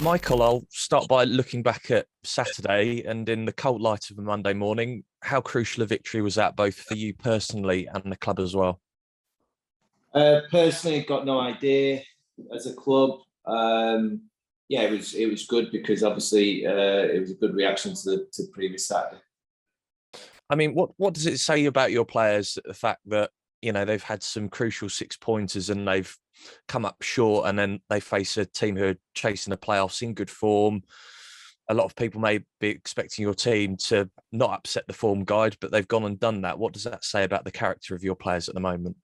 Michael, I'll start by looking back at Saturday and in the cold light of a Monday morning. How crucial a victory was that, both for you personally and the club as well? Personally, got no idea. As a club, yeah, it was good because obviously it was a good reaction to the previous Saturday. I mean, what does it say about your players, the fact that, you know, they've had some crucial 6-pointers and they've come up short, and then they face a team who are chasing the playoffs in good form? A lot of people may be expecting your team to not upset the form guide, but they've gone and done that. What does that say about the character of your players at the moment?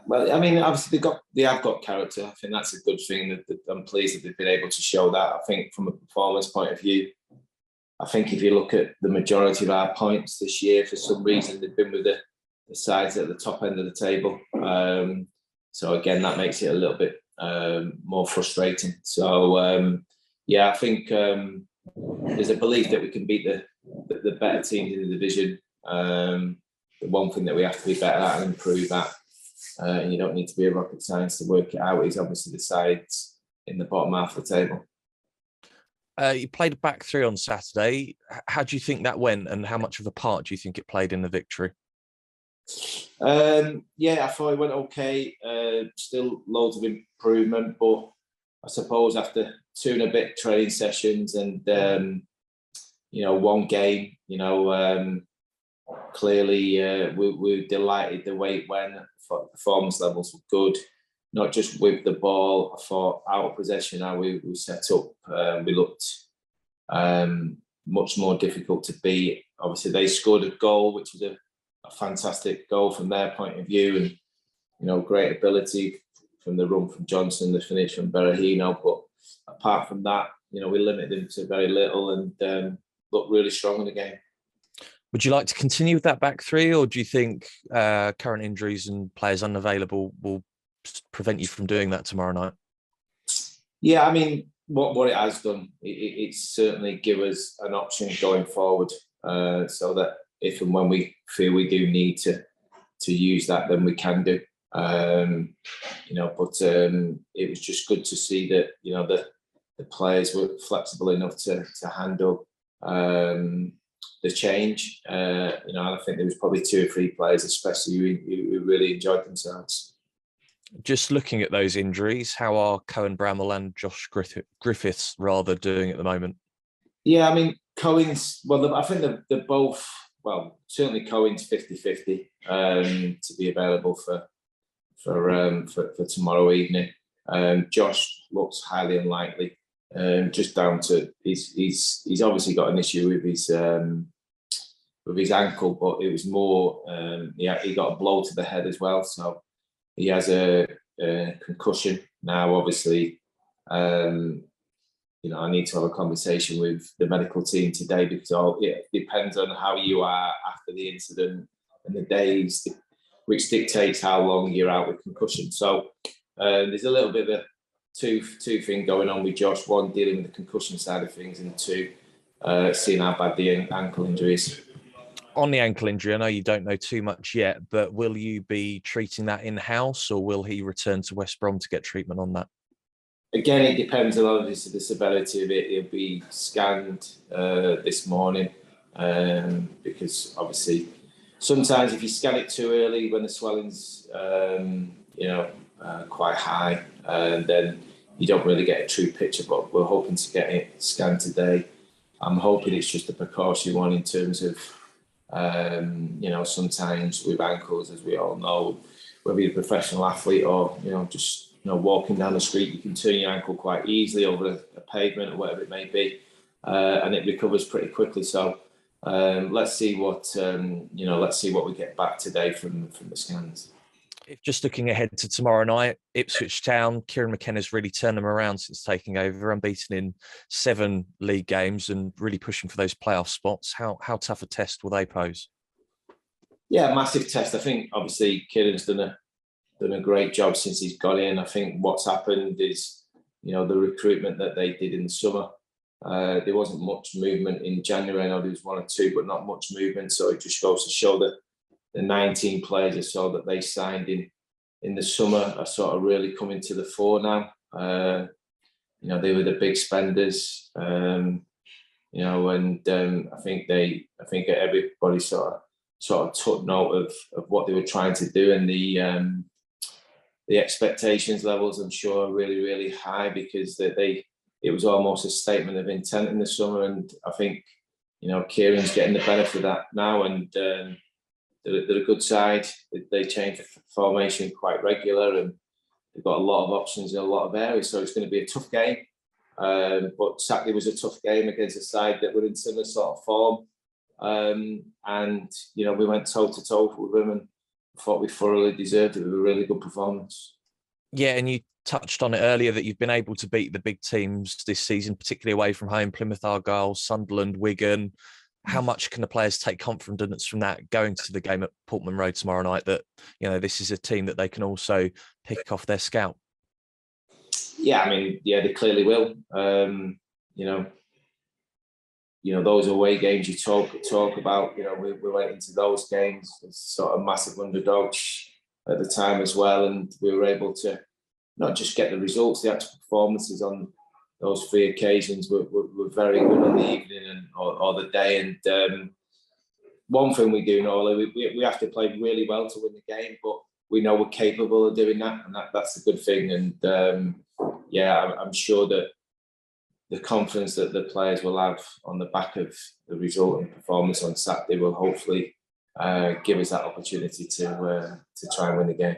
Well, I mean, obviously they have got character. I think that's a good thing. That I'm pleased that they've been able to show that. I think from a performance point of view, I think if you look at the majority of our points this year, for some reason they've been with the sides at the top end of the table. So again, that makes it a little bit more frustrating. So yeah, I think there's a belief that we can beat the better teams in the division. The one thing that we have to be better at and improve at, and you don't need to be a rocket science to work it out, is obviously the sides in the bottom half of the table. You played a back three on Saturday. How do you think that went, and how much of a part do you think it played in the victory? Yeah, I thought it went okay. Still loads of improvement, but I suppose after 2 and a bit training sessions and one game, clearly we were delighted the way it went. Performance levels were good, not just with the ball. I thought out of possession, how we set up, we looked much more difficult to beat. Obviously, they scored a goal, which was a fantastic goal from their point of view, and great ability from the run from Johnson, the finish from Berahino. But apart from that, we limited them to very little and looked really strong in the game. Would you like to continue with that back three, or do you think current injuries and players unavailable will prevent you from doing that tomorrow night? Yeah, I mean, what it has done, it's certainly give us an option going forward, so that if and when we feel we do need to use that, then we can do. But it was just good to see that the players were flexible enough to handle the change. I think there was probably 2 or 3 players, especially who really enjoyed themselves. Just looking at those injuries, how are Cohen Bramall and Josh Griffiths rather doing at the moment? Yeah, I mean, Cohen's, well, I think they're both, well, certainly Cohen's 50-50 to be available for tomorrow evening. Josh looks highly unlikely, just down to he's obviously got an issue with his ankle, but it was more he got a blow to the head as well, so he has a concussion now. Obviously, I need to have a conversation with the medical team today, because it depends on how you are after the incident and the days, which dictates how long you're out with concussion. So there's a little bit of a two thing going on with Josh. One, dealing with the concussion side of things, and 2, seeing how bad the ankle injury is. On the ankle injury, I know you don't know too much yet, but will you be treating that in-house, or will he return to West Brom to get treatment on that? Again, it depends on obviously the severity of it. He'll be scanned this morning, because obviously sometimes if you scan it too early when the swelling's quite high, then you don't really get a true picture. But we're hoping to get it scanned today. I'm hoping it's just a precautionary one in terms of sometimes with ankles, as we all know, whether you're a professional athlete or just walking down the street, you can turn your ankle quite easily over a pavement or whatever it may be, and it recovers pretty quickly. So let's see what we get back today from the scans. If just looking ahead to tomorrow night, Ipswich Town, Kieran McKenna's really turned them around since taking over, unbeaten in 7 league games and really pushing for those playoff spots. How tough a test will they pose? Yeah, massive test. I think obviously Kieran's done a great job since he's got in. I think what's happened is, the recruitment that they did in the summer. There wasn't much movement in January. I know there was 1 or 2, but not much movement. So it just goes to show that the 19 players or so that they signed in the summer are sort of really coming to the fore now. you know, they were the big spenders. You know, and I think everybody sort of took note of what they were trying to do, and the expectations levels, I'm sure, are really, really high, because it was almost a statement of intent in the summer, and I think, you know, Kieran's getting the benefit of that now, and they're a good side. They change the formation quite regular, and they've got a lot of options in a lot of areas, so it's going to be a tough game. But Saturday was a tough game against a side that were in similar sort of form, and you know, we went toe to toe with them, and thought we thoroughly deserved it with a really good performance. Yeah, and you touched on it earlier that you've been able to beat the big teams this season, particularly away from home: Plymouth Argyle, Sunderland, Wigan. How much can the players take confidence from that going to the game at Portman Road tomorrow night, that, you know, this is a team that they can also pick off their scout? Yeah, I mean, yeah, they clearly will. You know, those away games you talk about. You know, we went into those games as sort of massive underdogs at the time as well, and we were able to not just get the results, the actual performances on those 3 occasions were very good on the evening or the day. And one thing we do know, we have to play really well to win the game, but we know we're capable of doing that, and that's a good thing. And yeah, I'm sure that the confidence that the players will have on the back of the result and performance on Saturday will hopefully give us that opportunity to try and win the game.